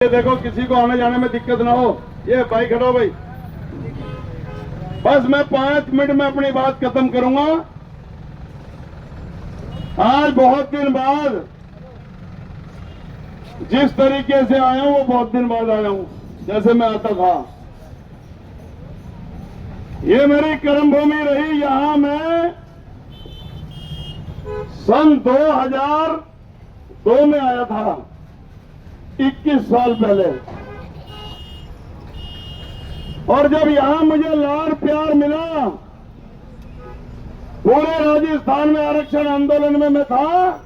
देखो किसी को आने जाने में दिक्कत ना हो। ये भाई खड़ो भाई, बस मैं 5 मिनट में अपनी बात खत्म करूंगा। आज बहुत दिन बाद जिस तरीके से आया हूं वो बहुत दिन बाद आया हूं, जैसे मैं आता था। ये मेरी कर्मभूमि रही। यहां मैं सन 2002 में आया था, 21 साल पहले। और जब यहां मुझे लाड़ प्यार मिला, पूरे राजस्थान में आरक्षण आंदोलन में मैं था,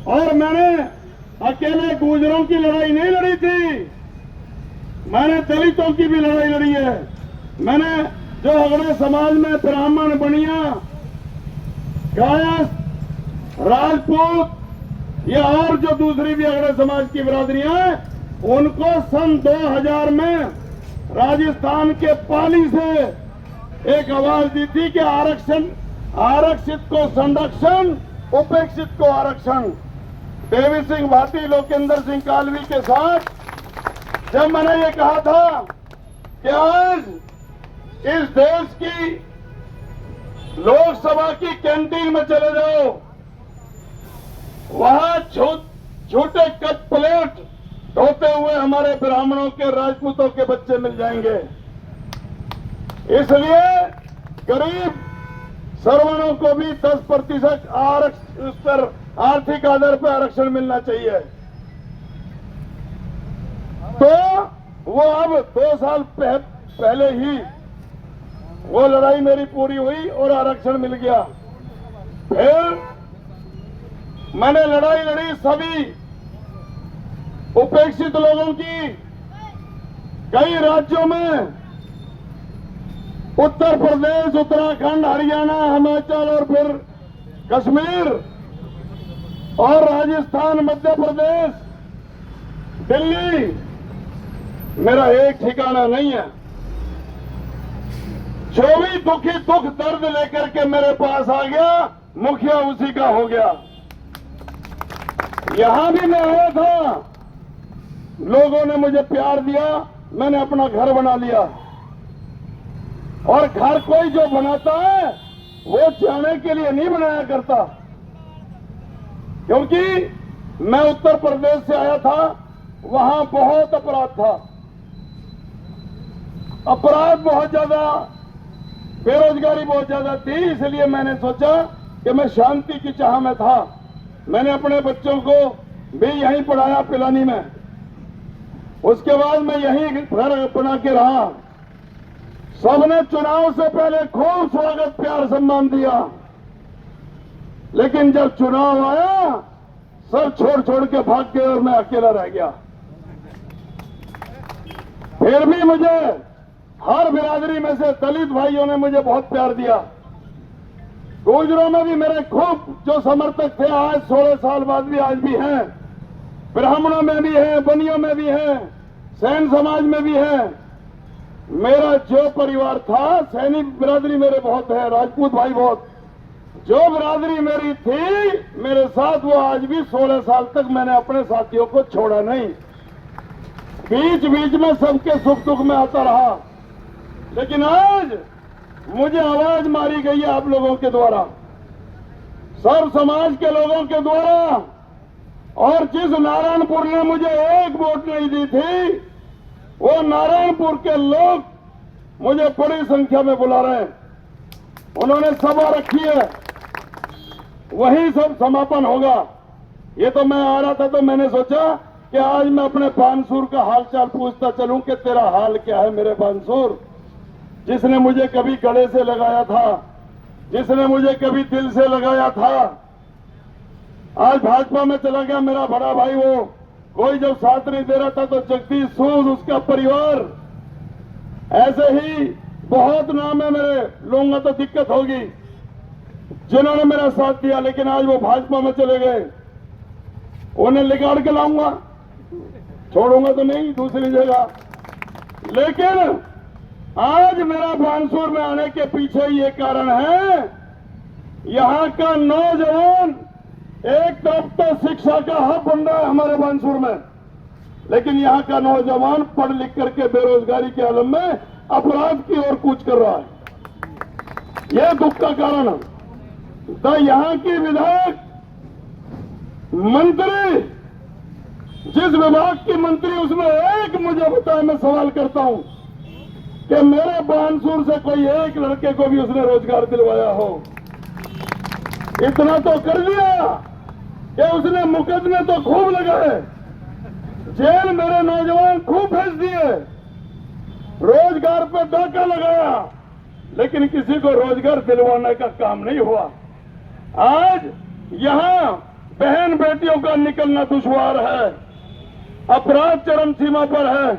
और मैंने अकेले गुर्जरों की लड़ाई नहीं लड़ी थी, मैंने दलितों की भी लड़ाई लड़ी है। मैंने जो अगड़े समाज में ब्राह्मण, बनिया, कायस्थ, राजपूत, या और जो दूसरी भी अगड़े समाज की बिरादरियां हैं, उनको सन 2000 में राजस्थान के पाली से एक आवाज दी थी कि आरक्षण, आरक्षित को संरक्षण, उपेक्षित को आरक्षण। देवी सिंह भाटी, लोकेंद्र सिंह कालवी के साथ जब मैंने ये कहा था कि आज इस देश की लोकसभा की कैंटीन में चले जाओ, वहां छोटे कट प्लेट ढोते हुए हमारे ब्राह्मणों के, राजपूतों के बच्चे मिल जाएंगे। इसलिए गरीब सवर्णों को भी 10% आरक्षण, उस पर आर्थिक आधार पर आरक्षण मिलना चाहिए। तो वो अब 2 साल पहले ही वो लड़ाई मेरी पूरी हुई और आरक्षण मिल गया। फिर मैंने लड़ाई लड़ी सभी उपेक्षित लोगों की, कई राज्यों में, उत्तर प्रदेश, उत्तराखंड, हरियाणा, हिमाचल और फिर कश्मीर और राजस्थान, मध्य प्रदेश, दिल्ली, मेरा एक ठिकाना नहीं है। जो भी दुखी दुख दर्द लेकर के मेरे पास आ गया, मुखिया उसी का हो गया। यहां भी मैं आया था, लोगों ने मुझे प्यार दिया, मैंने अपना घर बना लिया। और घर कोई जो बनाता है वो जाने के लिए नहीं बनाया करता, क्योंकि मैं उत्तर प्रदेश से आया था, वहां बहुत अपराध था, अपराध बहुत ज्यादा, बेरोजगारी बहुत ज्यादा थी। इसलिए मैंने सोचा कि मैं शांति की चाह में था। मैंने अपने बच्चों को भी यहीं पढ़ाया, पिलानी में। उसके बाद मैं यहीं घर बना के रहा। सबने चुनाव से पहले खूब स्वागत, प्यार, सम्मान दिया, लेकिन जब चुनाव आया सब छोड़ छोड़ के भाग गए और मैं अकेला रह गया। फिर भी मुझे हर बिरादरी में से दलित भाइयों ने मुझे बहुत प्यार दिया। गुर्जरों में भी मेरे खूब जो समर्थक थे, आज 16 साल बाद भी आज भी हैं। ब्राह्मणों में भी हैं, बनियों में भी हैं, सैन समाज में भी हैं। मेरा जो परिवार था, सैनिक बिरादरी मेरे बहुत है, राजपूत भाई बहुत, जो बिरादरी मेरी थी मेरे साथ, वो आज भी 16 साल तक मैंने अपने साथियों को छोड़ा नहीं। बीच बीच में सबके सुख दुख में आता रहा, लेकिन आज मुझे आवाज मारी गई है आप लोगों के द्वारा, सर्व समाज के लोगों के द्वारा। और जिस नारायणपुर ने मुझे एक वोट नहीं दी थी, वो नारायणपुर के लोग मुझे बड़ी संख्या में बुला रहे हैं। उन्होंने सभा रखी है, वहीं सब समापन होगा। ये तो मैं आ रहा था तो मैंने सोचा कि आज मैं अपने बानसूर का हालचाल पूछता चलूं कि तेरा हाल क्या है मेरे बानसूर, जिसने मुझे कभी गले से लगाया था, जिसने मुझे कभी दिल से लगाया था। आज भाजपा में चला गया मेरा बड़ा भाई, वो कोई जब साथ नहीं दे रहा था तो जगदीश सूद, उसका परिवार, ऐसे ही बहुत नाम है मेरे, लूंगा तो दिक्कत होगी, जिन्होंने मेरा साथ दिया, लेकिन आज वो भाजपा में चले गए। उन्हें लिगाड़ के लाऊंगा, छोड़ूंगा तो नहीं दूसरी जगह। लेकिन आज मेरा बानसूर में आने के पीछे ये कारण है, यहां का नौजवान एक तरफ तो शिक्षा का हब बन रहा है हमारे बानसूर में, लेकिन यहाँ का नौजवान पढ़ लिख करके बेरोजगारी के आलम में अपराध की ओर कूच कर रहा है। यह दुख का कारण है। तो यहाँ की विधायक मंत्री, जिस विभाग की मंत्री, उसमें एक मुझे बताए, मैं सवाल करता हूं कि मेरे बानसूर से कोई एक लड़के को भी उसने रोजगार दिलवाया हो। इतना तो कर दिया कि उसने मुकदमे तो खूब लगाए, जेल मेरे नौजवान खूब भेज दिए, रोजगार पे डाका लगाया, लेकिन किसी को रोजगार दिलवाने का काम नहीं हुआ। आज यहां बहन बेटियों का निकलना दुश्वार है, अपराध चरम सीमा पर है।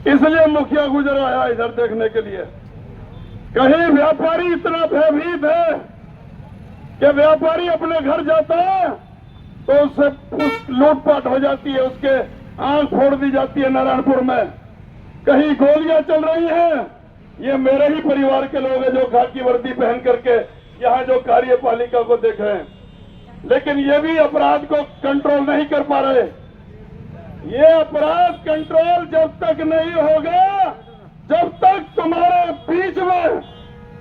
इसलिए मुखिया गुजर आया इधर देखने के लिए। कहीं व्यापारी इतना भयभीत है कि व्यापारी अपने घर जाता है तो उससे लूटपाट हो जाती है, उसके आंख फोड़ दी जाती है नारायणपुर में। कहीं गोलियां चल रही हैं। ये मेरे ही परिवार के लोग हैं जो खाकी वर्दी पहन करके यहाँ जो कार्यपालिका को देख रहे हैं, लेकिन ये भी अपराध को कंट्रोल नहीं कर पा रहे। ये अपराध कंट्रोल जब तक नहीं होगा, जब तक तुम्हारे बीच में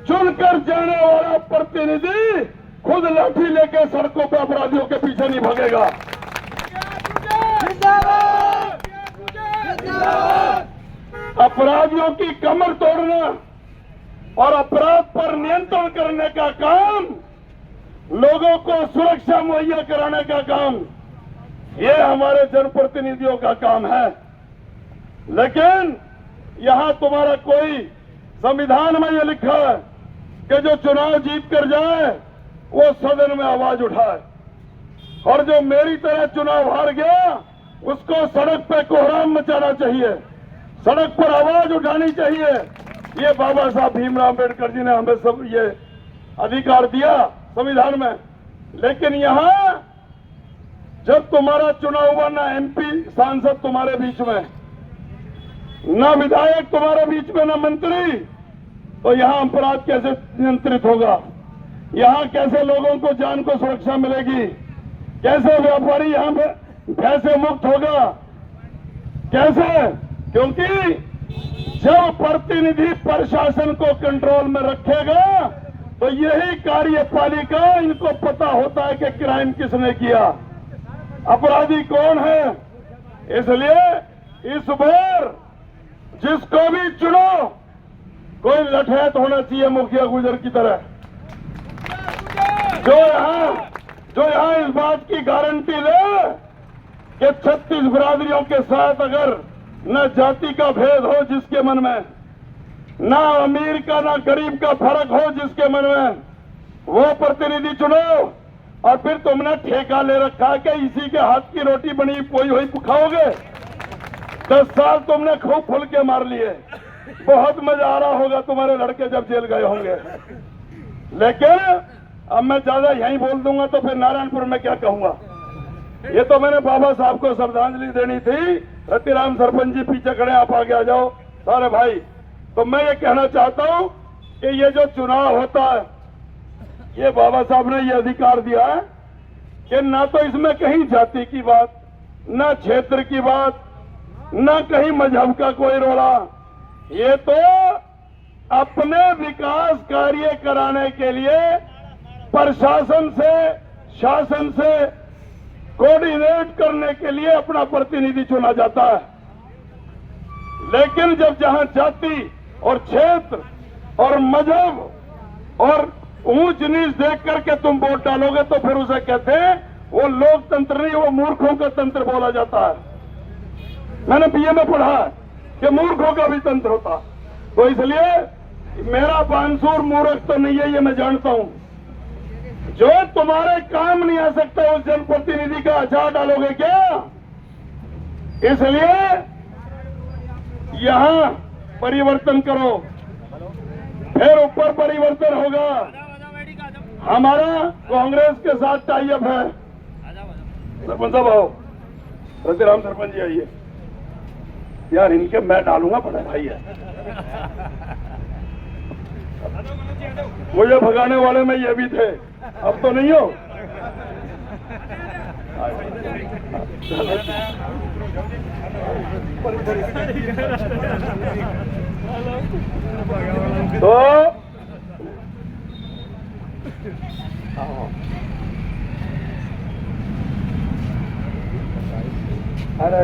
चुनकर जाने वाला प्रतिनिधि खुद लाठी लेकर सड़कों पर अपराधियों के पीछे नहीं भागेगा। अपराधियों की कमर तोड़ना और अपराध पर नियंत्रण करने का काम, लोगों को सुरक्षा मुहैया कराने का काम, ये हमारे जनप्रतिनिधियों का काम है। लेकिन यहां तुम्हारा कोई संविधान में ये लिखा है कि जो चुनाव जीत कर जाए वो सदन में आवाज उठाए, और जो मेरी तरह चुनाव हार गया उसको सड़क पे कोहराम मचाना चाहिए, सड़क पर आवाज उठानी चाहिए। ये बाबा साहब भीमराव अम्बेडकर जी ने हमें सब ये अधिकार दिया संविधान में। लेकिन यहां जब तुम्हारा चुनाव हुआ, ना एमपी सांसद तुम्हारे बीच में, ना विधायक तुम्हारे बीच में, ना मंत्री, तो यहां अपराध कैसे नियंत्रित होगा? यहां कैसे लोगों को जान को सुरक्षा मिलेगी? कैसे व्यापारी यहां पे भय से मुक्त होगा? कैसे? क्योंकि जब प्रतिनिधि प्रशासन को कंट्रोल में रखेगा तो यही कार्यपालिका, इनको पता होता है कि क्राइम किसने किया, अपराधी कौन है। इसलिए इस बार जिसको भी चुनो, कोई लठैत होना चाहिए मुखिया गुजर की तरह, जो यहां इस बात की गारंटी दे कि 36 बिरादरियों के साथ अगर न जाति का भेद हो जिसके मन में, ना अमीर का ना गरीब का फर्क हो जिसके मन में, वो प्रतिनिधि चुनो। और फिर तुमने ठेका ले रखा है कि इसी के हाथ की रोटी बनी पोई हुई खाओगे। 10 साल तुमने खूब फुल के मार लिए, बहुत मजा आ रहा होगा तुम्हारे लड़के जब जेल गए होंगे। लेकिन अब मैं ज्यादा यहीं बोल दूंगा तो फिर नारायणपुर में क्या कहूंगा। ये तो मैंने बाबा साहब को श्रद्धांजलि देनी थी। रतिराम सरपंच जी पीछे खड़े, आप आगे आ जाओ सारे भाई। तो मैं ये कहना चाहता हूं कि ये जो चुनाव होता है, ये बाबा साहब ने ये अधिकार दिया है कि ना तो इसमें कहीं जाति की बात, ना क्षेत्र की बात, ना कहीं मजहब का कोई रोड़ा। ये तो अपने विकास कार्य कराने के लिए प्रशासन से, शासन से कोऑर्डिनेट करने के लिए अपना प्रतिनिधि चुना जाता है। लेकिन जब जहां जाति और क्षेत्र और मजहब और ऊंच नीच देख करके तुम वोट डालोगे तो फिर उसे कहते हैं वो लोकतंत्र नहीं, वो मूर्खों का तंत्र बोला जाता है। मैंने बीए में पढ़ा है कि मूर्खों का भी तंत्र होता। तो इसलिए मेरा बानसूर मूर्ख तो नहीं है, ये मैं जानता हूं। जो तुम्हारे काम नहीं आ सकता उस जनप्रतिनिधि का अचार डालोगे क्या? इसलिए यहां परिवर्तन करो, फिर ऊपर परिवर्तन होगा। हमारा कांग्रेस के साथ टाई अप है। सरपंच साहब आओ, रतिराम सरपंच जी आइए। यार इनके मैं डालूंगा, बड़ा भाई है। मुझे भगाने वाले में ये भी थे, अब तो नहीं हो। तो अरे